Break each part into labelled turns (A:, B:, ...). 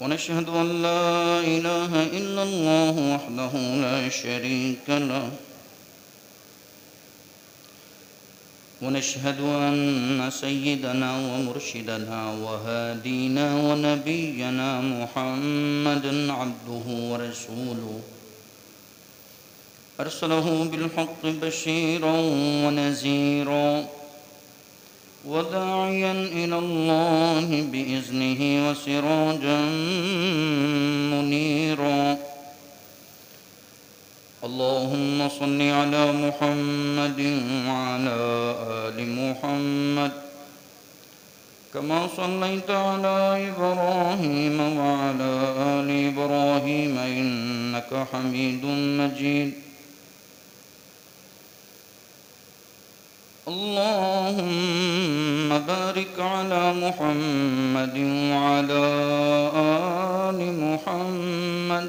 A: ونشهد أن لا إله إلا الله وحده لا شريك له ونشهد أن سيدنا ومرشدنا وهادينا ونبينا محمدا عبده ورسوله أرسله بالحق بشيرا ونذيرا وداعيا إلى الله بإذنه وسراجا منيرا. اللهم صل على محمد وعلى آل محمد كما صليت على إبراهيم وعلى آل إبراهيم إنك حميد مجيد. اللهم بارك على محمد وعلى آل محمد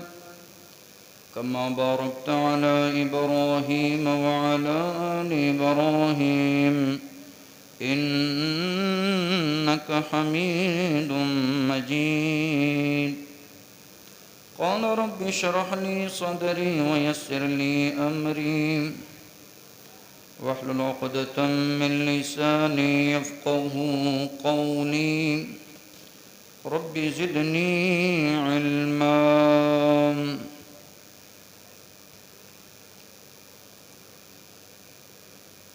A: كما باركت على إبراهيم وعلى آل إبراهيم إنك حميد مجيد. قال رب اشرح لي صدري ويسر لي أمري واحلل عقدة من لساني يفقهوا قولي. رب زدني علما.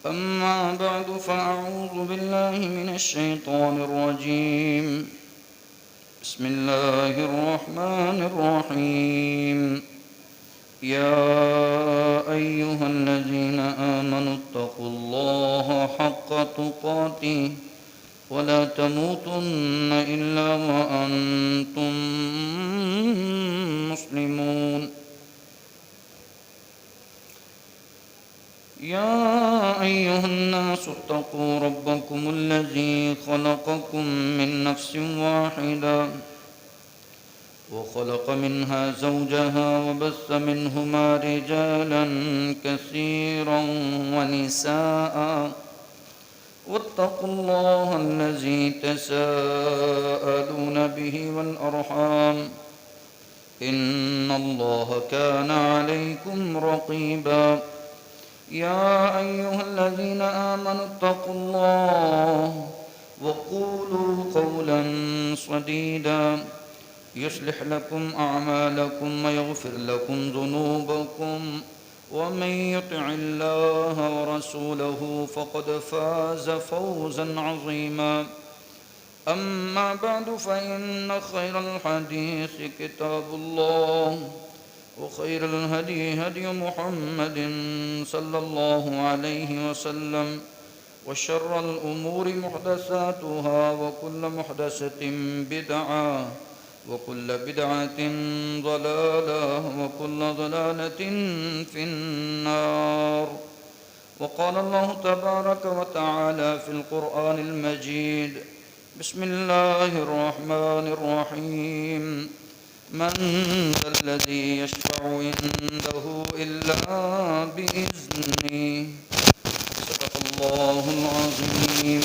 A: أما بعد فأعوذ بالله من الشيطان الرجيم. بسم الله الرحمن الرحيم. يا أيها الذين آمنوا اتقوا الله حق تقاته ولا تموتن إلا وأنتم مسلمون. يا أيها الناس اتقوا ربكم الذي خلقكم من نفس واحدة وخلق منها زوجها وبث منهما رجالا كثيرا ونساء واتقوا الله الذي تساءلون به والأرحام إن الله كان عليكم رقيبا. يا أيها الذين آمنوا اتقوا الله وقولوا قولا سديدا يصلح لكم أعمالكم ويغفر لكم ذنوبكم ومن يطع الله ورسوله فقد فاز فوزا عظيما. أما بعد فإن خير الحديث كتاب الله وخير الهدي هدي محمد صلى الله عليه وسلم وشر الأمور محدثاتها وكل محدثة بدعة وكل بدعة ضلالة وكل ضلالة في النار. وقال الله تبارك وتعالى في القرآن المجيد. بسم الله الرحمن الرحيم. من ذا الذي يشفع عنده إلا بإذنه. صدق الله العظيم.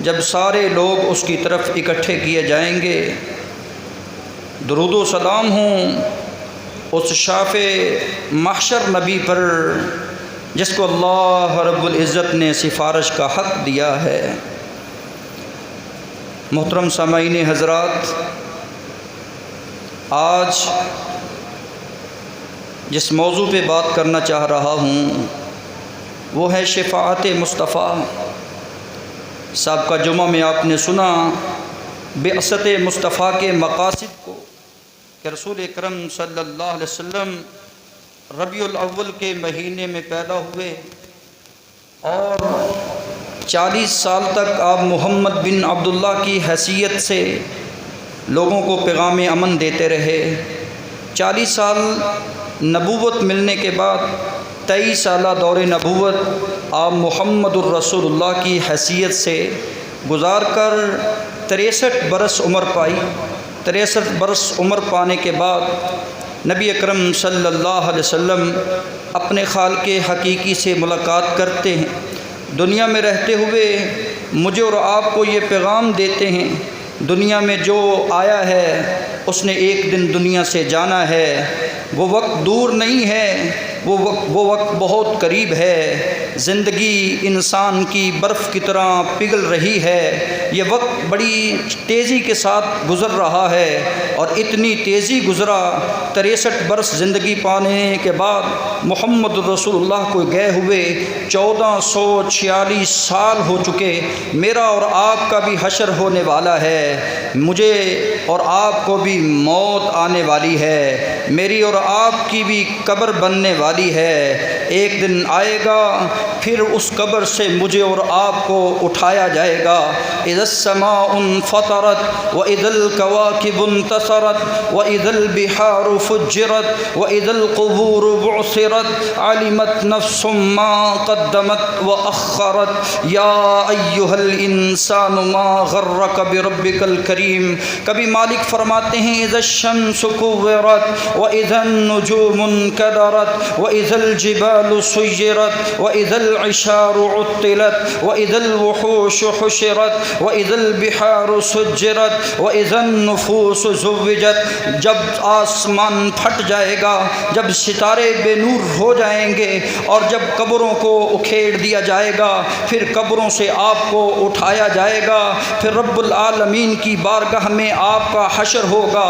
A: جب سارے لوگ اس کی طرف اکٹھے کیے جائیں گے، درود و سلام ہوں اس شاف محشر نبی پر جس کو اللہ رب العزت نے سفارش کا حق دیا ہے۔ محترم سامعین حضرات، آج جس موضوع پہ بات کرنا چاہ رہا ہوں وہ ہے شفاعت مصطفیٰ۔ سابقہ جمعہ میں آپ نے سنا بعثت مصطفیٰ کے مقاصد کو، کہ رسول اکرم صلی اللہ علیہ وسلم ربیع الاول کے مہینے میں پیدا ہوئے اور 40 سال تک آپ محمد بن عبداللہ کی حیثیت سے لوگوں کو پیغام امن دیتے رہے۔ 40 سال نبوت ملنے کے بعد 23 سالہ دور نبوت آپ محمد الرسول اللہ کی حیثیت سے گزار کر 63 برس عمر پائی۔ 63 برس عمر پانے کے بعد نبی اکرم صلی اللہ علیہ وسلم اپنے خالق حقیقی سے ملاقات کرتے ہیں۔ دنیا میں رہتے ہوئے مجھے اور آپ کو یہ پیغام دیتے ہیں، دنیا میں جو آیا ہے اس نے ایک دن دنیا سے جانا ہے۔ وہ وقت دور نہیں ہے، وہ وقت بہت قریب ہے۔ زندگی انسان کی برف کی طرح پگھل رہی ہے۔ یہ وقت بڑی تیزی کے ساتھ گزر رہا ہے، اور اتنی تیزی گزرا 63 برس زندگی پانے کے بعد محمد رسول اللہ کو گئے ہوئے 1446 سال ہو چکے۔ میرا اور آپ کا بھی حشر ہونے والا ہے، مجھے اور آپ کو بھی موت آنے والی ہے، میری اور آپ کی بھی قبر بننے والی ہے۔ ایک دن آئے گا پھر اس قبر سے مجھے اور آپ کو اٹھایا جائے گا۔ اذا السماء انفطرت واذا الكواكب انتثرت واذا البحار فجرت واذا القبور بعثرت علمت نفس ما قدمت واخرت یا ایھا الانسان ما غرک بربک الکریم۔ کبھی مالک فرماتے ہیں اذا الشمس كورت واذا النجوم انکدرت واذا الجبال سيرت واذا العشار عطلت واذا الوحوش حشرت واذا البحار سجرت واذا النفوس زوجت۔ جب آسمان پھٹ جائے گا، جب ستارے بے نور ہو جائیں گے، اور جب قبروں کو اکھیڑ دیا جائے گا، پھر قبروں سے آپ کو اٹھایا جائے گا، پھر رب العالمین کی بارگاہ میں آپ کا حشر ہوگا،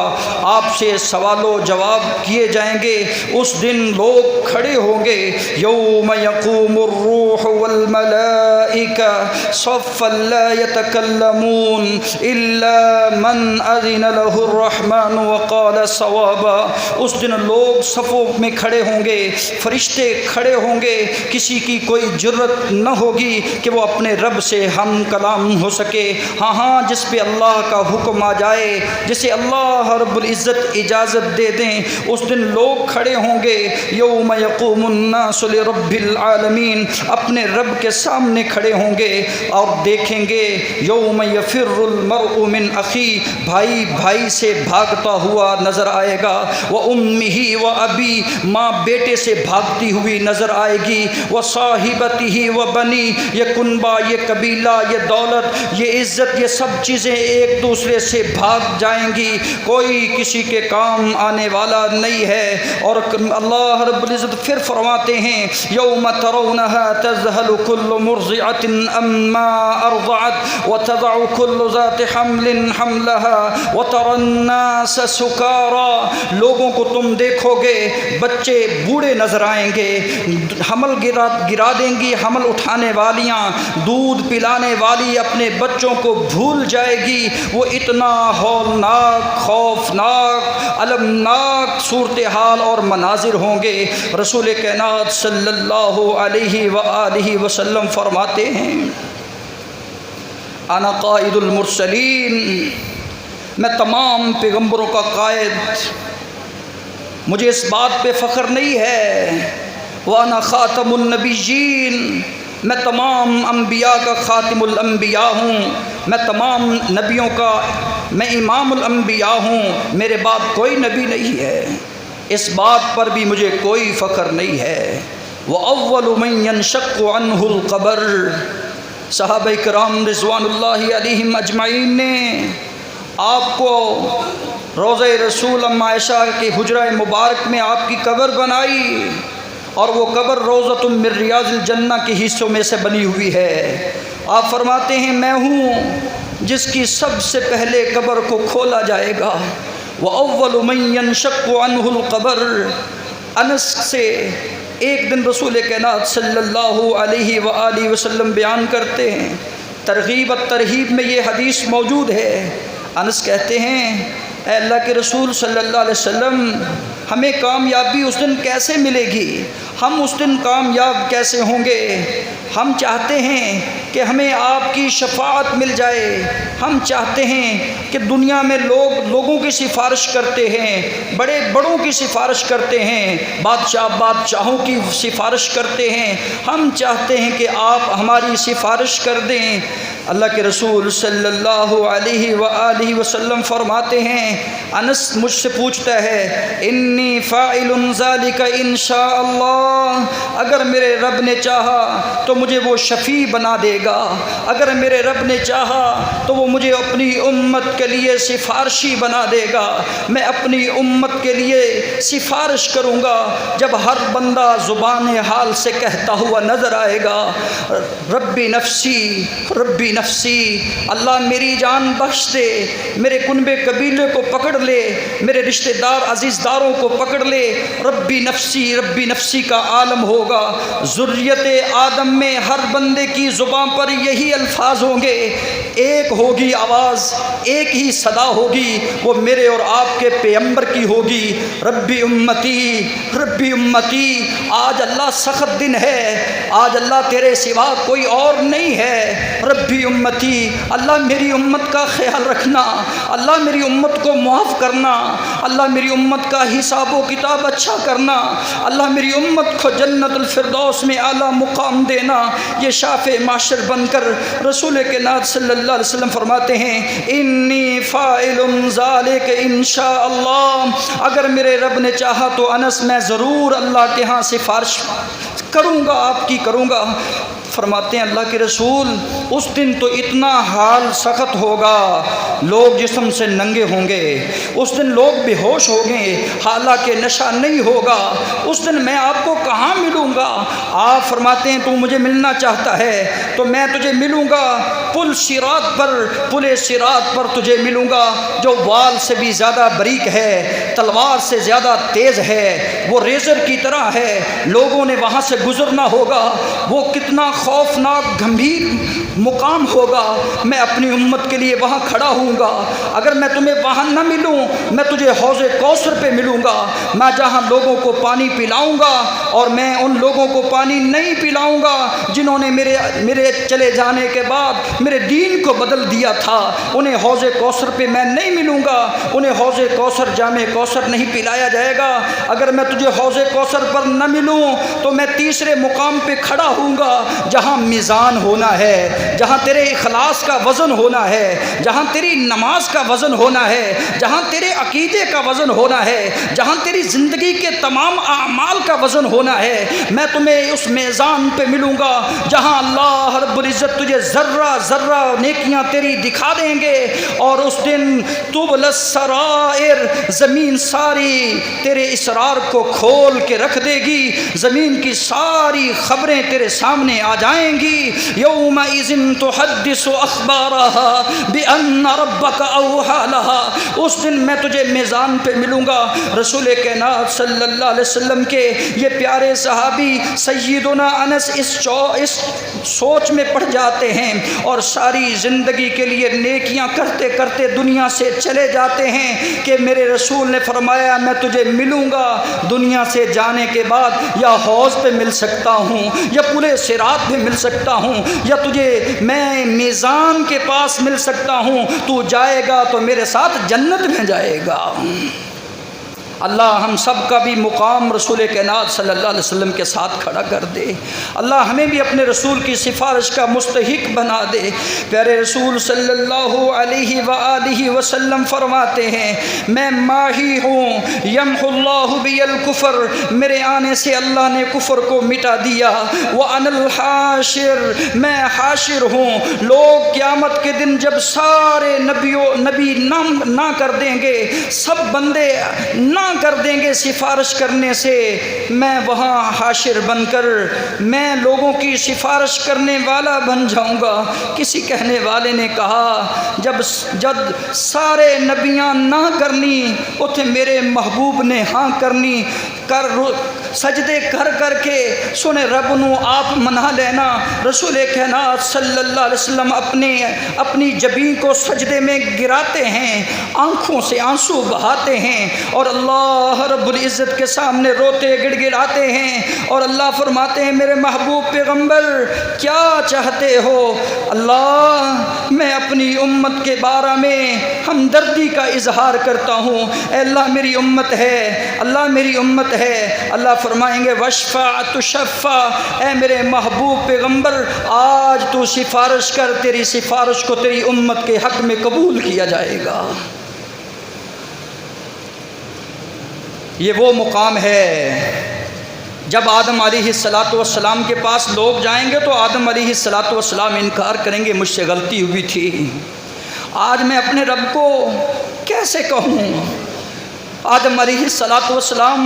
A: آپ سے سوال و جواب کیے جائیں گے۔ اس دن لوگ کھڑے ہوں گے، یوم یقوم الروح والملائکہ صفا لا یتکلمون الا من اذن له الرحمن وقال صوابا۔ اس دن لوگ صفوں میں کھڑے ہوں گے، فرشتے کھڑے ہوں گے، کسی کی کوئی جرت نہ ہوگی کہ وہ اپنے رب سے ہم کلام ہو سکے۔ ہاں جس پہ اللہ کا حکم آ جائے، جسے اللہ رب العزت اجازت دے دیں، اس دن لوگ کھڑے ہوں گے، یوم یقوم الناس لرب العالمین، اپنے رب کے سامنے کھڑے ہوں گے اور دیکھیں گے یوم یفر المرء من اخی، بھائی بھائی سے بھاگتا ہوا نظر آئے گا، وامہ وابی، ماں بیٹے سے بھاگتی ہوئی نظر آئے گی، وصاحبتہ وبنی، یہ کنبہ، یہ قبیلہ، یہ دولت، یہ عزت، یہ سب چیزیں ایک دوسرے سے بھاگ جائیں گی، کوئی کسی کے کام آنے والا نہیں ہے۔ اور اللہ رب العزت پھر فرماتے ہیں یوم ترونہا تذہل کل مرضعۃ عما ارضعت وتضع کل ذات حمل حملہا وتری الناس سکارى، لوگوں کو تم دیکھو گے، بچے بوڑھے نظر آئیں گے، حمل گرا دیں گی، حمل اٹھانے والیاں، دودھ پلانے والی اپنے بچوں کو بھول جائے گی۔ وہ اتنا ہولناک، خوفناک، المناک صورتحال اور مناظر ہوں گے۔ رسول کائنات صلی اللہ علیہ وآلہ وسلم فرماتے ہیں انا قائد المرسلین، میں تمام پیغمبروں کا قائد، مجھے اس بات پہ فخر نہیں ہے، وانا خاتم النبیین، میں تمام انبیاء کا خاتم الانبیاء ہوں، میں تمام نبیوں کا میں امام الانبیاء ہوں، میرے بعد کوئی نبی نہیں ہے، اس بات پر بھی مجھے کوئی فخر نہیں ہے۔ وَأَوَّلُ مَن يَنشَقُّ عَنْهُ الْقَبْرُ، صحابہ کرام رضوان اللہ علیہم اجمعین نے آپ کو روضہ رسول ام عائشہ کے حجرہ مبارک میں آپ کی قبر بنائی، اور وہ قبر روضۃ من ریاض الجنہ کے حصوں میں سے بنی ہوئی ہے۔ آپ فرماتے ہیں میں ہوں جس کی سب سے پہلے قبر کو کھولا جائے گا، وَأَوَّلُ مَن يَنشَقُّ عَنْهُ الْقَبْرُ۔ انس سے ایک دن رسول کائنات صلی اللہ علیہ وآلہ وسلم بیان کرتے ہیں، ترغیب الترہیب میں یہ حدیث موجود ہے۔ انس کہتے ہیں اے اللہ کے رسول صلی اللہ علیہ وسلم، ہمیں کامیابی اس دن کیسے ملے گی؟ ہم اس دن کامیاب کیسے ہوں گے؟ ہم چاہتے ہیں کہ ہمیں آپ کی شفاعت مل جائے، ہم چاہتے ہیں کہ دنیا میں لوگوں کی سفارش کرتے ہیں، بڑے بڑوں کی سفارش کرتے ہیں، بادشاہوں کی سفارش کرتے ہیں، ہم چاہتے ہیں کہ آپ ہماری سفارش کر دیں۔ اللہ کے رسول صلی اللہ علیہ وآلہ وسلم فرماتے ہیں، انس مجھ سے پوچھتا ہے انی فاعل ذلک انشاء اللہ، اگر میرے رب نے چاہا تو مجھے وہ شفیع بنا دے گا، اگر میرے رب نے چاہا تو وہ مجھے اپنی امت کے لیے سفارشی بنا دے گا، میں اپنی امت کے لیے سفارش کروں گا۔ جب ہر بندہ زبان حال سے کہتا ہوا نظر آئے گا ربی نفسی ربی نفسی، اللہ میری جان بخش دے، میرے کنبے قبیلے کو پکڑ لے، میرے رشتہ دار عزیز داروں کو پکڑ لے، ربی نفسی کا عالم ہوگا۔ ذریت آدم میں ہر بندے کی زبان پر یہی الفاظ ہوں گے، ایک ہوگی آواز، ایک ہی صدا ہوگی، وہ میرے اور آپ کے پیغمبر کی ہوگی، ربی امتی۔ آج اللہ سخت دن ہے، آج اللہ تیرے سوا کوئی اور نہیں ہے، ربی امتی، اللہ میری امت کا خیال رکھنا، اللہ میری امت کو معاف کرنا، اللہ میری امت کا حساب و کتاب اچھا کرنا، اللہ میری امت کو جنت الفردوس میں اعلیٰ مقام دینا۔ یہ شافع معاشر بن کر رسول کائنات صلی اللہ علیہ وسلم فرماتے ہیں انی فاعل ذلک انشاء اللہ، اگر میرے رب نے چاہا تو انس میں ضرور اللہ کے ہاں سفارش کروں گا، آپ کی کروں گا۔ فرماتے ہیں اللہ کے رسول اس دن تو اتنا حال سخت ہوگا، لوگ جسم سے ننگے ہوں گے، اس دن لوگ بے ہوش ہوں گے، حالانکہ نشہ نہیں ہوگا، اس دن میں آپ کو کہاں ملوں گا؟ آپ فرماتے ہیں تو مجھے ملنا چاہتا ہے تو میں تجھے ملوں گا پل صراط پر تجھے ملوں گا، جو وال سے بھی زیادہ باریک ہے، تلوار سے زیادہ تیز ہے، وہ ریزر کی طرح ہے، لوگوں نے وہاں سے گزرنا ہوگا، وہ کتنا خوفناک گھمبیر مقام ہوگا، میں اپنی امت کے لیے وہاں کھڑا ہوں گا۔ اگر میں تمہیں وہاں نہ ملوں، میں تجھے حوض کوثر پہ ملوں گا، میں جہاں لوگوں کو پانی پلاؤں گا، اور میں ان لوگوں کو پانی نہیں پلاؤں گا جنہوں نے میرے چلے جانے کے بعد میرے دین کو بدل دیا تھا، انہیں حوض کوثر پہ میں نہیں ملوں گا، انہیں حوض کوثر جام کوثر نہیں پلایا جائے گا۔ اگر میں تجھے حوض کوثر پر نہ ملوں تو میں تیسرے مقام پہ کھڑا ہوں گا، جہاں میزان ہونا ہے، جہاں تیرے اخلاص کا وزن ہونا ہے، جہاں تیری نماز کا وزن ہونا ہے، جہاں تیرے عقیدے کا وزن ہونا ہے، جہاں تیری زندگی کے تمام اعمال کا وزن ہونا ہے، میں تمہیں اس میزان پہ ملوں گا جہاں اللہ رب العزت تجھے ذرہ ذرہ نیکیاں تیری دکھا دیں گے، اور اس دن تبل السرائر، زمین ساری تیرے اسرار کو کھول کے رکھ دے گی، زمین کی ساری خبریں تیرے سامنے آ جائیں گی۔ یومئذ تحدث اخبارها بان ربک اوحی لها، اس دن میں تجھے میزان پہ ملوں گا۔ رسول کائنات صلی اللہ علیہ وسلم کے یہ پیارے صحابی سیدنا انس اس سوچ میں پڑ جاتے ہیں، اور ساری زندگی کے لیے نیکیاں کرتے کرتے دنیا سے چلے جاتے ہیں کہ میرے رسول نے فرمایا میں تجھے ملوں گا، دنیا سے جانے کے بعد یا حوض پہ مل سکتا ہوں، یا پل صراط پہ مل سکتا ہوں، یا تجھے میں میزان کے پاس مل سکتا ہوں، تو جائے گا تو میرے ساتھ جنت میں جائے گا۔ اللہ ہم سب کا بھی مقام رسول کائنات صلی اللہ علیہ وسلم کے ساتھ کھڑا کر دے۔ اللہ ہمیں بھی اپنے رسول کی سفارش کا مستحق بنا دے۔ پیارے رسول صلی اللہ علیہ وآلہ وسلم فرماتے ہیں میں ماہی ہوں یمحو اللہ بی الکفر، میرے آنے سے اللہ نے کفر کو مٹا دیا۔ وَأَنَا الْحَاشِرُ، میں حاشر ہوں۔ لوگ قیامت کے دن جب سارے نبی نہ کر دیں گے، سب بندے نہ کر دیں گے سفارش کرنے سے، میں وہاں حاشر بن کر میں لوگوں کی سفارش کرنے والا بن جاؤں گا۔ کسی کہنے والے نے کہا جب سارے نبیاں نہ کرنی اتھے میرے محبوب نے ہاں کرنی، کر سجدے کر کر کے سنے رب نو آپ منا لینا۔ رسول کائنات صلی اللہ علیہ وسلم اپنی جبین کو سجدے میں گراتے ہیں، آنکھوں سے آنسو بہاتے ہیں اور اللہ رب العزت کے سامنے روتے گڑ گڑاتے ہیں، اور اللہ فرماتے ہیں میرے محبوب پیغمبر کیا چاہتے ہو؟ اللہ میں اپنی امت کے بارے میں ہمدردی کا اظہار کرتا ہوں، اے اللہ میری امت ہے، اللہ میری امت ہے۔ اللہ فرمائیں گے وشفع تشفع، اے میرے محبوب پیغمبر آج تو سفارش کر، تیری سفارش کو تیری امت کے حق میں قبول کیا جائے گا۔ یہ وہ مقام ہے جب آدم علیہ السلام کے پاس لوگ جائیں گے تو آدم علیہ السلام انکار کریں گے مجھ سے غلطی ہوئی تھی، آج میں اپنے رب کو کیسے کہوں؟ آدم علیہ السلام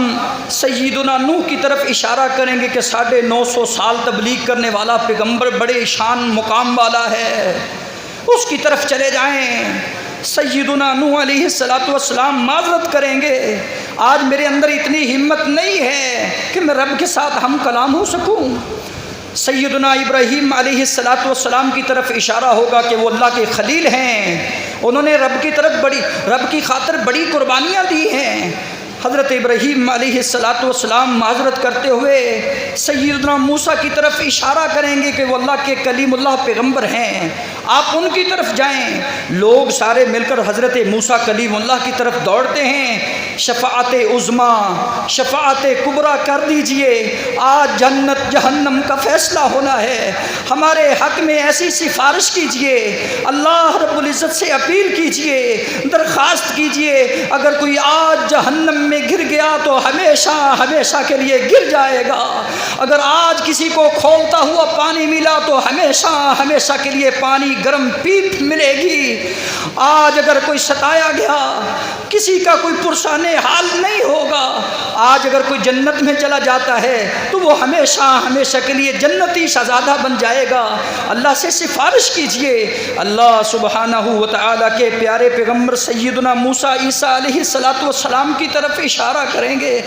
A: سیدنا نوح کی طرف اشارہ کریں گے کہ 950 سال تبلیغ کرنے والا پیغمبر بڑے شان مقام والا ہے، اس کی طرف چلے جائیں۔ سیدنا نوح علیہ السلام معذرت کریں گے آج میرے اندر اتنی ہمت نہیں ہے کہ میں رب کے ساتھ ہم کلام ہو سکوں۔ سیدنا ابراہیم علیہ السلام کی طرف اشارہ ہوگا کہ وہ اللہ کے خلیل ہیں، انہوں نے رب کی خاطر بڑی قربانیاں دی ہیں۔ حضرت ابراہیم علیہ السلام معذرت کرتے ہوئے سیدنا موسیٰ کی طرف اشارہ کریں گے کہ وہ اللہ کے کلیم اللہ پیغمبر ہیں، آپ ان کی طرف جائیں۔ لوگ سارے مل کر حضرت موسیٰ کلیم اللہ کی طرف دوڑتے ہیں، شفاعت عظمیٰ شفاعت کبریٰ کر دیجئے، آج جنت جہنم کا فیصلہ ہونا ہے، ہمارے حق میں ایسی سفارش کیجئے، اللہ رب العزت سے اپیل کیجئے، درخواست کیجئے۔ اگر کوئی آج جہنم میں گر گیا تو ہمیشہ کے لیے گر جائے گا، اگر آج کسی کو کھولتا ہوا پانی ملا تو ہمیشہ کے لیے پانی گرم پیپ ملے گی۔ آج اگر کوئی ستایا گیا کسی کا کوئی پرسان حال نہیں ہوگا، آج اگر کوئی جنت میں چلا جاتا ہے تو وہ ہمیشہ کے لیے جنتی شہزادہ بن جائے گا۔ اللہ سے سفارش کیجئے۔ اللہ سبحانہ و تعالیٰ کے پیارے پیغمبر سیدنا موسیٰ عیسیٰ علیہ السلام کی طرف اشارہ کریں گے،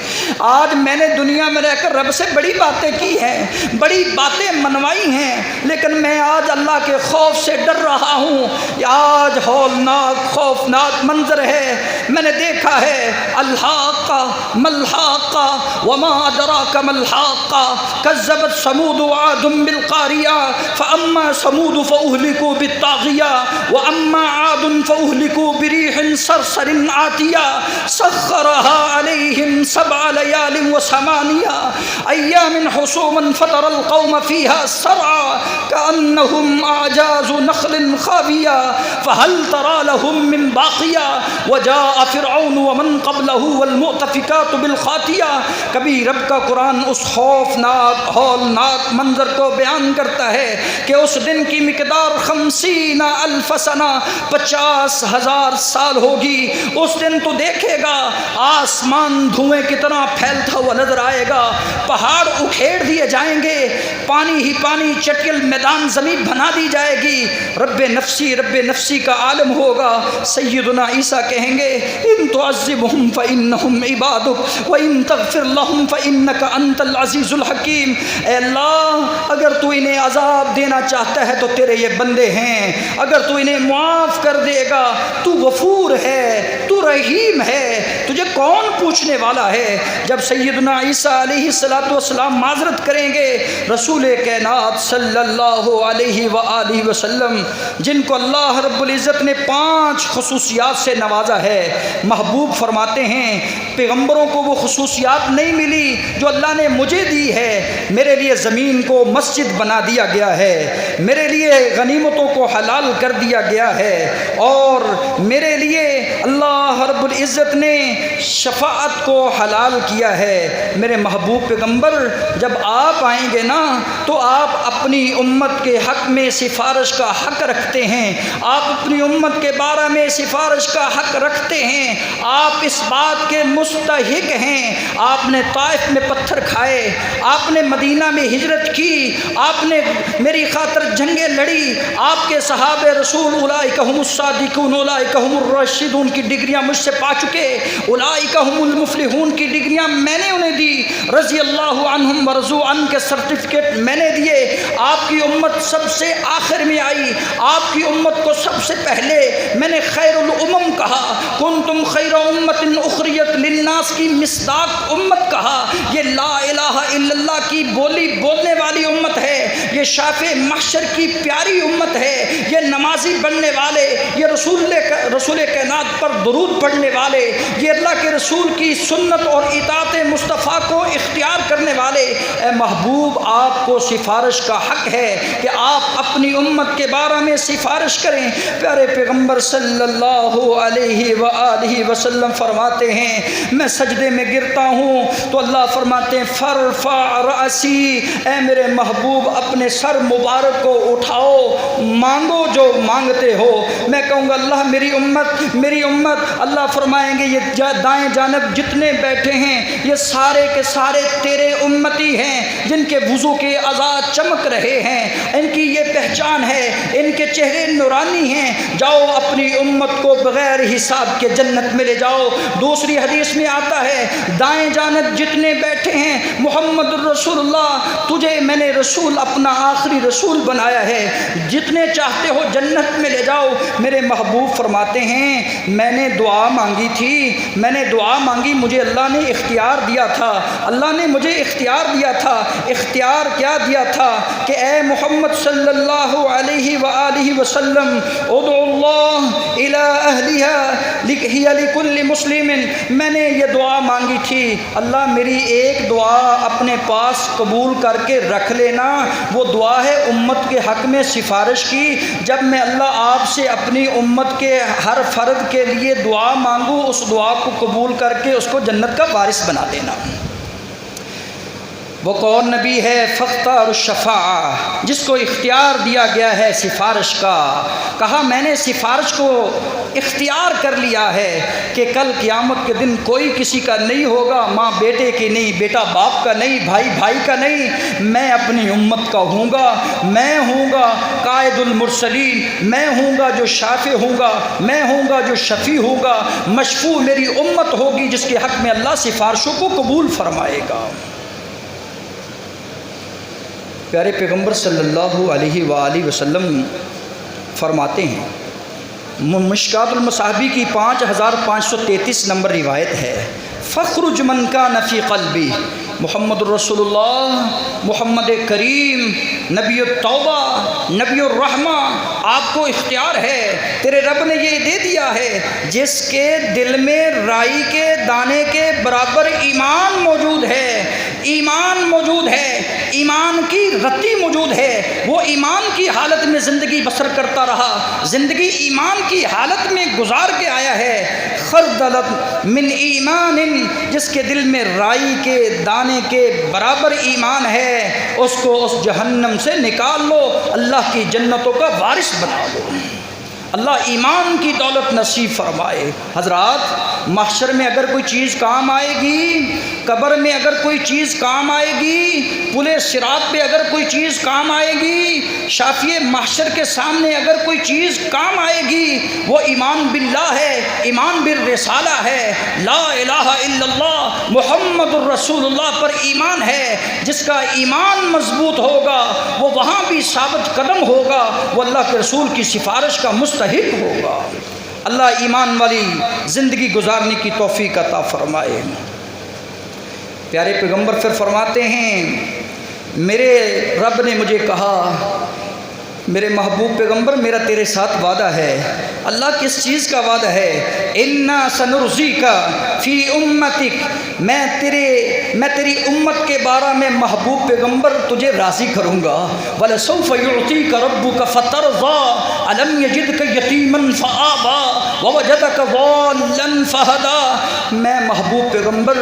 A: آج میں نے دنیا میں رہ کر رب سے بڑی باتیں کی ہیں، بڑی باتیں منوائی ہیں، لیکن میں آج اللہ کے خوف سے ڈر رہا ہوں۔ آج ہولناک خوفناک منظر ہے، میں نے دیکھا ہے الحاقہ ملحاقہ وما ادراک ملحاقہ کذبت ثمود وعاد بالقاریہ فاما ثمود فاہلکوا بالطاغیہ واما عاد فاہلکوا بریح صرصر عاتیہ سخرها علیہم 7 لیال و8 ایام حسوما فترى القوم فيها سرعا كأنهم أعجاز نخل خاوية فهل ترى لهم من باقية وجاء فرعون ومن قبله والمؤتفكات بالخاطئة۔ کبھی رب کا قرآن اس خوفناک ہولناک منظر کو بیان کرتا ہے کہ اس دن کی مقدار 50,000 سنہ 50,000 سال ہوگی۔ اس دن تو دیکھے گا آسمان دھوئیں کی طرح پھیلتا ہوا نظر آئے گا، پہاڑ اکھیڑ دیے جائیں گے، پانی ہی پانی چٹیل میدان زمین بنا دی جائے گی، رب نفسی کا عالم ہوگا۔ سیدنا عیسیٰ کہیں گے ان تعذبہم فإنہم عبادک وإن تغفر لہم فإنک انت العزیز الحکیم۔ اے اللہ اگر تو انہیں عذاب دینا چاہتا ہے تو تیرے یہ بندے ہیں، اگر تو انہیں تجھے معاف کر دے گا، تو غفور ہے، تو رحیم ہے، تجھے کون پوچھنے والا ہے۔ جب سیدنا عیسیٰ علیہ السلام معذرت کریں گے، رسول کائنات صلی اللہ علیہ وآلہ وسلم جن کو اللہ رب العزت نے 5 خصوصیات سے نوازا ہے، محبوب فرماتے ہیں پیغمبروں کو وہ خصوصیات نہیں ملی جو اللہ نے مجھے دی ہے۔ میرے لیے زمین کو مسجد بنا دیا گیا ہے، میرے لیے غنیمتوں کو حلال کر دیا گیا ہے، اور میرے لیے اللہ رب العزت نے شفاعت کو حلال کیا ہے۔ میرے محبوب پیغمبر جب آپ آئیں گے نا تو آپ اپنی امت کے حق میں سفارش کا حق رکھتے ہیں، آپ اپنی امت کے بارے میں سفارش کا حق رکھتے ہیں، آپ اس بات کے مستحق ہیں۔ آپ نے طائف میں پتھر کھائے، آپ نے مدینہ میں ہجرت کی، آپ نے میری خاطر جنگیں لڑی، آپ کے صحابہ رسول اولئک هم الصادقون اولئک هم الراشدون کی ڈگریاں مجھ سے پا چکے، اولئک هم المفلحون کی ڈگریاں میں نے انہیں دی، رضی اللہ عنہم ورضوا عنہ کے سرٹیفکیٹ میں نے دیے۔ آپ کی امت سب سے آخر میں آئی، آپ کی امت کو سب سے پہلے میں نے خیر الامم کہا، کنتم خیر امت اخرجت للناس کی مصداق امت کہا۔ یہ لا الہ الا اللہ کی بولی بولنے والی امت ہے، یہ شافع محشر کی پیاری امت ہے، یہ نمازی بننے والے، یہ رسول کائنات پر درود پڑھنے والے، یہ اللہ کے رسول کی سنت اور اطاعت مصطفیٰ کو اختیار کرنے والے۔ اے محبوب آپ کو سفارش کا حق ہے کہ آپ اپنی امت کے بارے میں سفارش کریں۔ پیارے پیغمبر صلی اللہ علیہ وآلہ وسلم فرماتے ہیں میں سجدے میں گرتا ہوں تو اللہ فرماتے ہیں فرفع رأسی، اے میرے محبوب اپنے سر مبارک کو اٹھاؤ، مانگو جو مانگتے ہو۔ میں کہوں گا اللہ میری امت، اللہ فرمائیں گے یہ دائیں جانب جتنے بیٹھے ہیں یہ سارے کے سارے تیرے امتی ہیں جن کے وضو کے اعضاء چمک رہے ہیں، ان کی یہ پہچان ہے، ان کے چہرے نورانی ہیں، جاؤ اپنی امت کو بغیر حساب کے جنت میں لے جاؤ۔ دوسری حدیث میں آتا ہے دائیں جانب جتنے بیٹھے ہیں محمد الرسول اللہ، تجھے میں نے رسول اپنا آخری رسول بنایا ہے، جتنے چاہتے ہو جنت میں لے جاؤ۔ میرے محبوب فرماتے ہیں میں نے دعا مانگی تھی، میں نے دعا مانگی، مجھے اللہ نے اختیار دیا تھا، اللہ نے مجھے اختیار دیا تھا۔ اختیار کیا دیا تھا کہ اے محمد صلی اللہ علیہ وآلہ وسلم ادعو اللہ الی اہلها ہی لکل مسلم، میں نے یہ دعا مانگی تھی، اللہ میری ایک دعا اپنے پاس قبول کر کے رکھ لینا، وہ دعا ہے امت کے حق میں سفارش کی۔ جب میں اللہ آپ سے اپنی امت کے ہر فرد کے لیے دعا مانگوں، اس دعا کو قبول کر کے اس کو جنت کا وارث بنا دینا۔ وہ کون نبی ہے فختار الشفاعہ، جس کو اختیار دیا گیا ہے سفارش کا۔ کہا میں نے سفارش کو اختیار کر لیا ہے کہ کل قیامت کے دن کوئی کسی کا نہیں ہوگا، ماں بیٹے کی نہیں، بیٹا باپ کا نہیں، بھائی بھائی کا نہیں، میں اپنی امت کا ہوں گا، میں ہوں گا قائد المرسلین، میں ہوں گا جو شافع ہوں گا، میں ہوں گا جو شفیع ہوں گا، مشفوع میری امت ہوگی جس کے حق میں اللہ سفارشوں کو قبول فرمائے گا۔ پیارے پیغمبر صلی اللہ علیہ وآلہ وسلم فرماتے ہیں، مشکات المصابیح کی 5533 نمبر روایت ہے، فخرج من کان فی قلبی، محمد الرسول اللہ، محمد کریم، نبی التوبہ، نبی الرحمہ، آپ کو اختیار ہے، تیرے رب نے یہ دے دیا ہے، جس کے دل میں رائی کے دانے کے برابر ایمان موجود ہے، ایمان موجود ہے، ایمان کی رتی موجود ہے، وہ ایمان کی حالت میں زندگی بسر کرتا رہا، زندگی ایمان کی حالت میں گزار کے آیا ہے۔ خردلت من ایمان، جس کے دل میں رائی کے دانے کے برابر ایمان ہے، اس کو اس جہنم سے نکال لو، اللہ کی جنتوں کا وارث بنا لو۔ اللہ ایمان کی دولت نصیب فرمائے۔ حضرات محشر میں اگر کوئی چیز کام آئے گی، قبر میں اگر کوئی چیز کام آئے گی، پلے صراط پہ اگر کوئی چیز کام آئے گی، شافیع محشر کے سامنے اگر کوئی چیز کام آئے گی، وہ ایمان باللہ ہے، ایمان بالرسالہ ہے، لا الہ الا اللہ محمد الرسول اللہ پر ایمان ہے۔ جس کا ایمان مضبوط ہوگا وہ وہاں بھی ثابت قدم ہوگا، وہ اللہ کے رسول کی سفارش کا مستحق ہوگا۔ اللہ ایمان والی زندگی گزارنے کی توفیق عطا فرمائے۔ پیارے پیغمبر پھر فرماتے ہیں میرے رب نے مجھے کہا، میرے محبوب پیغمبر میرا تیرے ساتھ وعدہ ہے۔ اللہ کس چیز کا وعدہ ہے؟ اِنَّا سَنُرْضِيكَ فِي أُمَّتِكَ، میں تیری امت کے بارے میں محبوب پیغمبر تجھے راضی کروں گا۔ وَلَسَوْفَ يُعْطِيكَ رَبُّكَ فَتَرْضَىٰ أَلَمْ يَجِدْكَ يَتِيمًا فَآوَىٰ وَوَجَدَكَ ضَالًّا فَهَدَىٰ، میں محبوب پیغمبر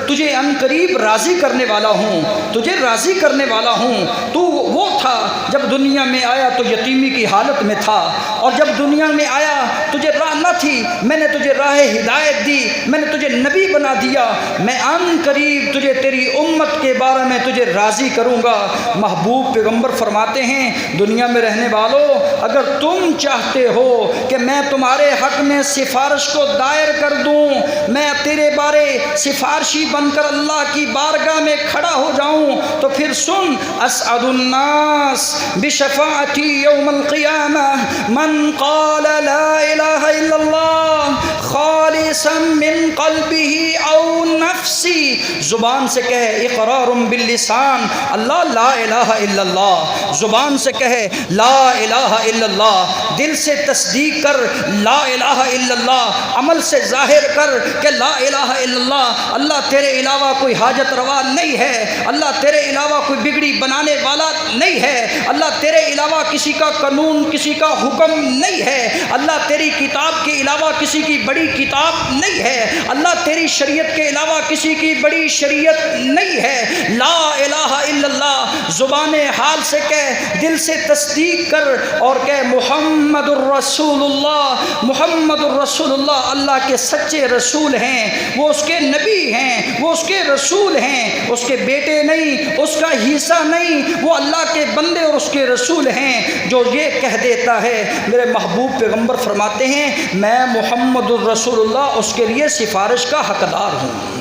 A: تجھے عن قریب راضی کرنے والا ہوں، تجھے راضی کرنے والا ہوں۔ تو وہ تھا جب دنیا میں آیا تو یتیمی کی حالت میں تھا، اور جب دنیا میں آیا تجھے راہ نہ تھی، میں نے تجھے راہ ہدایت دی، میں نے تجھے نبی بنا دیا۔ میں عن قریب تجھے تیری امت کے بارے میں تجھے راضی کروں گا۔ محبوب پیغمبر فرماتے ہیں دنیا میں رہنے والوں، اگر تم چاہتے ہو کہ میں تمہارے حق میں سفارش کو دائر کر دوں، میں تیرے بارے سفارشی بن کر اللہ کی بارگاہ میں کھڑا ہو جاؤں، تو پھر سن، اسعد الناس بشفاعتی یوم القیامہ من قال لا الہ الا اللہ خالصا من قلبہ او نفسی، زبان سے کہے اقرار باللسان اللہ لا الہ الا اللہ، زبان سے کہے لا الہ الا اللہ، دل سے تصدیق کر لا الہ الا اللہ، عمل سے ظاہر کر کہ لا الہ الا اللہ، اللہ تیرے علاوہ کوئی حاجت روا نہیں ہے، اللہ تیرے علاوہ کوئی بگڑی بنانے والا نہیں ہے، اللہ تیرے علاوہ کسی کا قانون، کسی کا حکم نہیں ہے، اللہ تیری کتاب کے علاوہ کسی کی بڑی کتاب نہیں ہے، اللہ تیری شریعت کے علاوہ کسی کی بڑی شریعت نہیں ہے۔ لا الہ الا اللہ، زبان حال سے کہہ، دل سے تصدیق کر اور کہہ محمد الرسول اللہ، محمد الرسول اللہ اللہ کے سچے رسول ہیں، وہ اس کے نبی ہیں، وہ اس کے رسول ہیں، اس کے بیٹے نہیں، اس کا حصہ نہیں، وہ اللہ کے بندے اور اس کے رسول ہیں۔ جو یہ کہہ دیتا ہے، میرے محبوب پیغمبر فرماتے ہیں میں محمد الرسول اللہ اس کے لیے سفارش کا حقدار ہوں۔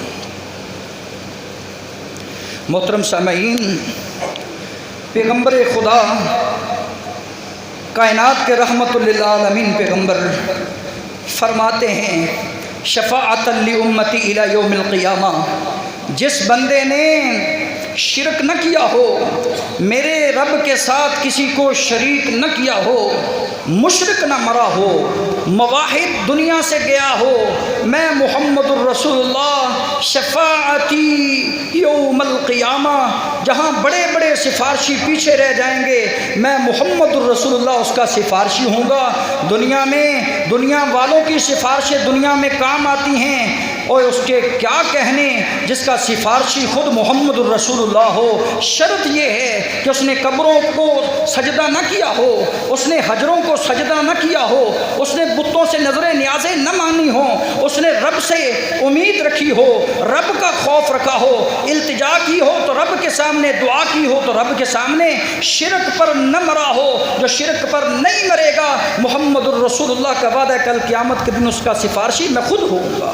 A: محترم سامعین، پیغمبر خدا کائنات کے رحمت للعالمین پیغمبر فرماتے ہیں شفاعت لامتی الی یوم القیامہ، جس بندے نے شرک نہ کیا ہو، میرے رب کے ساتھ کسی کو شریک نہ کیا ہو، مشرک نہ مرا ہو، مواحد دنیا سے گیا ہو، میں محمد الرسول اللہ شفاعتی یوم القیامہ، جہاں بڑے بڑے سفارشی پیچھے رہ جائیں گے، میں محمد الرسول اللہ اس کا سفارشی ہوں گا۔ دنیا میں دنیا والوں کی سفارشیں دنیا میں کام آتی ہیں، اور اس کے کیا کہنے جس کا سفارشی خود محمد الرسول اللہ ہو۔ شرط یہ ہے کہ اس نے قبروں کو سجدہ نہ کیا ہو، اس نے حجروں کو سجدہ نہ کیا ہو، اس نے بتوں سے نظریں نیازیں نہ مانی ہوں، اس نے رب سے امید رکھی ہو، رب کا خوف رکھا ہو، التجا کی ہو تو رب کے سامنے، دعا کی ہو تو رب کے سامنے، شرک پر نہ مرا ہو۔ جو شرک پر نہیں مرے گا، محمد الرسول اللہ کا وعدہ کل قیامت کے دن اس کا سفارشی میں خود ہوں گا۔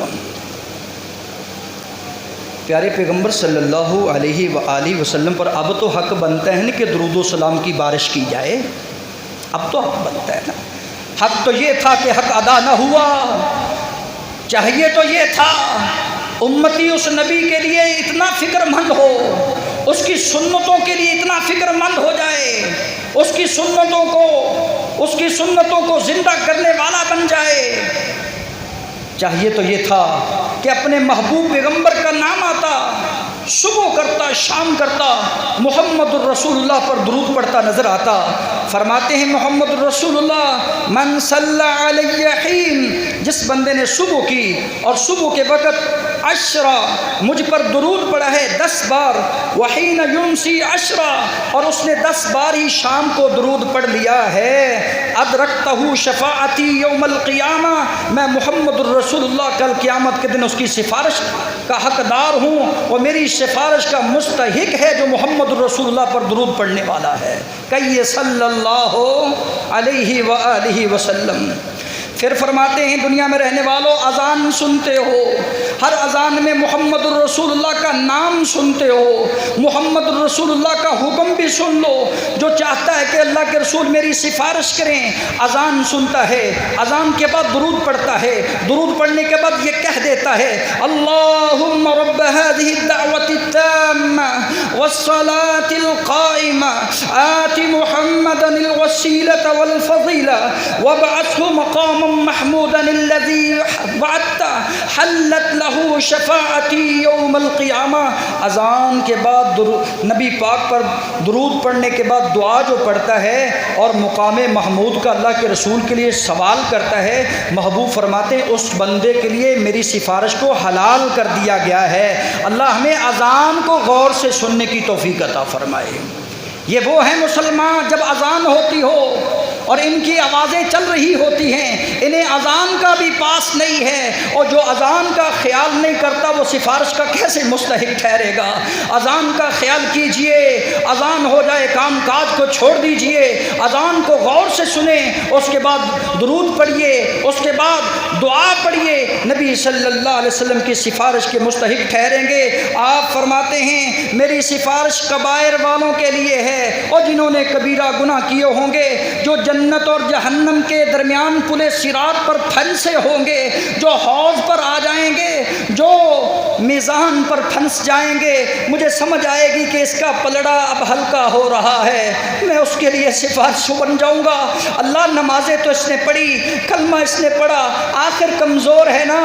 A: پیارے پیغمبر صلی اللہ علیہ وآلہ وسلم پر اب تو حق بنتا ہے نا کہ درود و سلام کی بارش کی جائے، اب تو حق بنتا ہے نا۔ حق تو یہ تھا کہ حق ادا نہ ہوا، چاہیے تو یہ تھا امتی اس نبی کے لیے اتنا فکر مند ہو، اس کی سنتوں کے لیے اتنا فکر مند ہو جائے، اس کی سنتوں کو زندہ کرنے والا بن جائے۔ چاہیے تو یہ تھا کہ اپنے محبوب پیغمبر کا نام آتا، صبح کرتا شام کرتا، محمد الرسول اللہ پر درود پڑھتا نظر آتا۔ فرماتے ہیں محمد الرسول اللہ من صلی علیہ حین، جس بندے نے صبح کی اور صبح کے وقت عشرہ مجھ پر درود پڑھا ہے 10 بار، وحین یمسی عشرہ، اور اس نے 10 بار ہی شام کو درود پڑھ لیا ہے، ادرکتہ شفاعتی یوم القیامہ، میں محمد الرسول اللہ کل قیامت کے دن اس کی سفارش کا حقدار ہوں، اور میری سفارش کا مستحق ہے جو محمد الرسول اللہ پر درود پڑھنے والا ہے۔ کہ صلی اللہ علیہ وآلہ وسلم۔ پھر فرماتے ہیں دنیا میں رہنے والوں اذان سنتے ہو، ہر اذان میں محمد الرسول اللہ کا نام سنتے ہو، محمد الرسول اللہ کا حکم بھی سن لو۔ جو چاہتا ہے کہ اللہ کے رسول میری سفارش کریں، اذان سنتا ہے، اذان کے بعد درود پڑھتا ہے، درود پڑھنے کے بعد یہ کہہ دیتا ہے اللہم رب هذه الدعوة التامة والصلاة القائمة آت محمدا الوسيلة والفضيلة وابعثه مقاما محمودا الذي وعدته حلت له شفاعتي يوم القيامة۔ اذان کے بعد نبی پاک پر درود پڑھنے کے بعد دعا جو پڑھتا ہے اور مقام محمود کا اللہ کے رسول کے لیے سوال کرتا ہے، محبوب فرماتے ہیں اس بندے کے لیے میری سفارش کو حلال کر دیا گیا ہے۔ اللہ ہمیں اذان کو غور سے سننے کی توفیق عطا فرمائے۔ یہ وہ ہیں مسلمان جب اذان ہوتی ہو اور ان کی آوازیں چل رہی ہوتی ہیں، انہیں اذان کا بھی پاس نہیں ہے، اور جو اذان کا خیال نہیں کرتا وہ سفارش کا کیسے مستحق ٹھہرے گا؟ اذان کا خیال کیجئے، اذان ہو جائے کام کاج کو چھوڑ دیجئے، اذان کو غور سے سنیں، اس کے بعد درود پڑھیے، اس کے بعد دعا پڑھیے، نبی صلی اللہ علیہ وسلم کی سفارش کے مستحق ٹھہریں گے۔ آپ فرماتے ہیں میری سفارش کبائر والوں کے لیے ہے، اور جنہوں نے کبیرہ گناہ کیے ہوں گے، جو جنت اور جہنم کے درمیان پل صراط پر پھنسے ہوں گے، جو حوض پر آ جائیں گے، جو میزان پر پھنس جائیں گے، مجھے سمجھ آئے گی کہ اس کا پلڑا اب ہلکا ہو رہا ہے، میں اس کے لیے سفارش بن جاؤں گا۔ اللہ نمازیں تو اس نے پڑھی، کلمہ اس نے پڑھا، آخر کمزور ہے نا،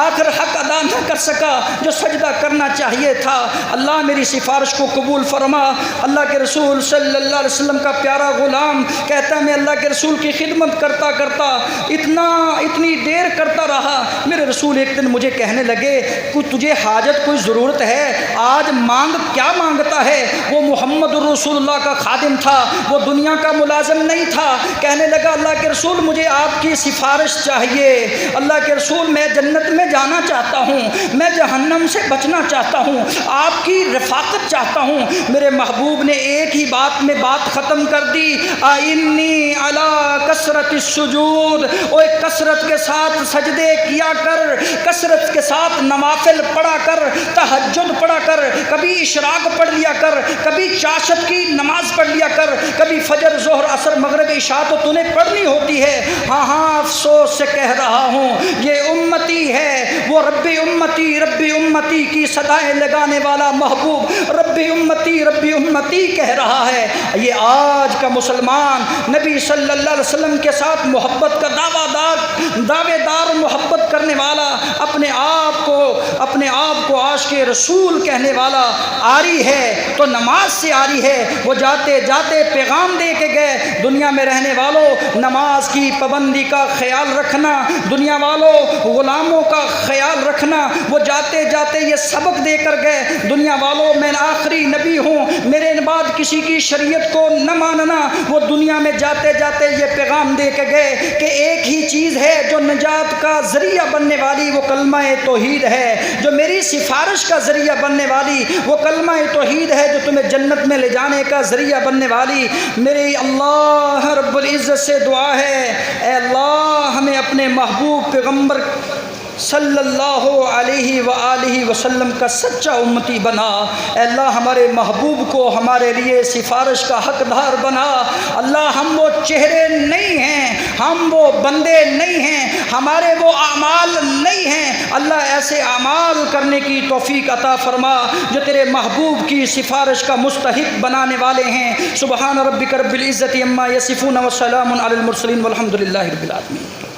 A: آخر حق ادا نہ کر سکا جو سجدہ کرنا چاہیے تھا، اللہ میری سفارش کو قبول فرما۔ اللہ کے رسول صلی اللہ علیہ وسلم کا پیارا غلام کہتا ہے میں اللہ کے رسول کی خدمت کرتا کرتا اتنی دیر کرتا رہا، میرے رسول ایک دن مجھے کہنے لگے کہ تجھے حاجت کوئی ضرورت ہے؟ آج مانگ، کیا مانگتا ہے؟ وہ محمد الرسول اللہ کا خادم تھا، وہ دنیا کا ملازم نہیں تھا۔ کہنے لگا اللہ کے رسول مجھے آپ کی سفارش چاہیے، اللہ کے رسول میں جنت میں جانا چاہتا ہوں، میں جہنم سے بچنا چاہتا ہوں، آپ کی رفاقت چاہتا ہوں۔ میرے محبوب نے ایک ہی بات میں بات ختم کر دی، آئنی علی کثرت السجود، اوے کثرت کے ساتھ سجدے کیا کر، کثرت کے ساتھ نوافل پڑھا کر، تہجد پڑھا کر، کبھی اشراق پڑھ لیا کر، کبھی چاشت کی نماز پڑھ لیا کر، کبھی فجر ظہر عصر مغرب عشاء تو تو نے پڑھنی ہوتی ہے۔ ہاں ہاں افسوس سے کہہ رہا ہوں یہ امتی ہے، وہ رب امتی کی صدائیں لگانے والا محبوب رب امتی کہہ رہا ہے۔ یہ آج کا مسلمان نبی صلی اللہ علیہ وسلم کے ساتھ محبت کا دعوے دار محبت کرنے والا، اپنے آپ کو عاشق رسول کہنے والا آری ہے تو نماز سے آری ہے۔ وہ جاتے جاتے پیغام دے کے گئے، دنیا میں رہنے والوں نماز کی پابندی کا خیال رکھنا، دنیا والوں غلاموں کا خیال رکھنا۔ وہ جاتے جاتے یہ سبق دے کر گئے، دنیا والوں میں آخری نبی ہوں، میرے بعد کسی کی شریعت کو نہ ماننا۔ وہ دنیا میں جاتے جاتے یہ پیغام دے کے گئے کہ ایک ہی چیز ہے جو نجات کا ذریعہ بننے والی، وہ کلمہ توحید ہے، جو میری سفارش کا ذریعہ بننے والی وہ کلمہ توحید ہے، جو تمہیں جنت میں لے جانے کا ذریعہ بننے والی۔ میری اللہ رب العزت سے دعا ہے، اے اللہ ہمیں اپنے محبوب پیغمبر صلی اللہ علیہ وآلہ وسلم کا سچا امتی بنا۔ اے اللہ ہمارے محبوب کو ہمارے لیے سفارش کا حقدار بنا۔ اللہ ہم وہ چہرے نہیں ہیں، ہم وہ بندے نہیں ہیں، ہمارے وہ اعمال نہیں ہیں۔ اللہ ایسے اعمال کرنے کی توفیق عطا فرما جو تیرے محبوب کی سفارش کا مستحق بنانے والے ہیں۔ سبحان ربک رب العزت عما یصفون وسلام علی المرسلین والحمد للہ رب العالمین۔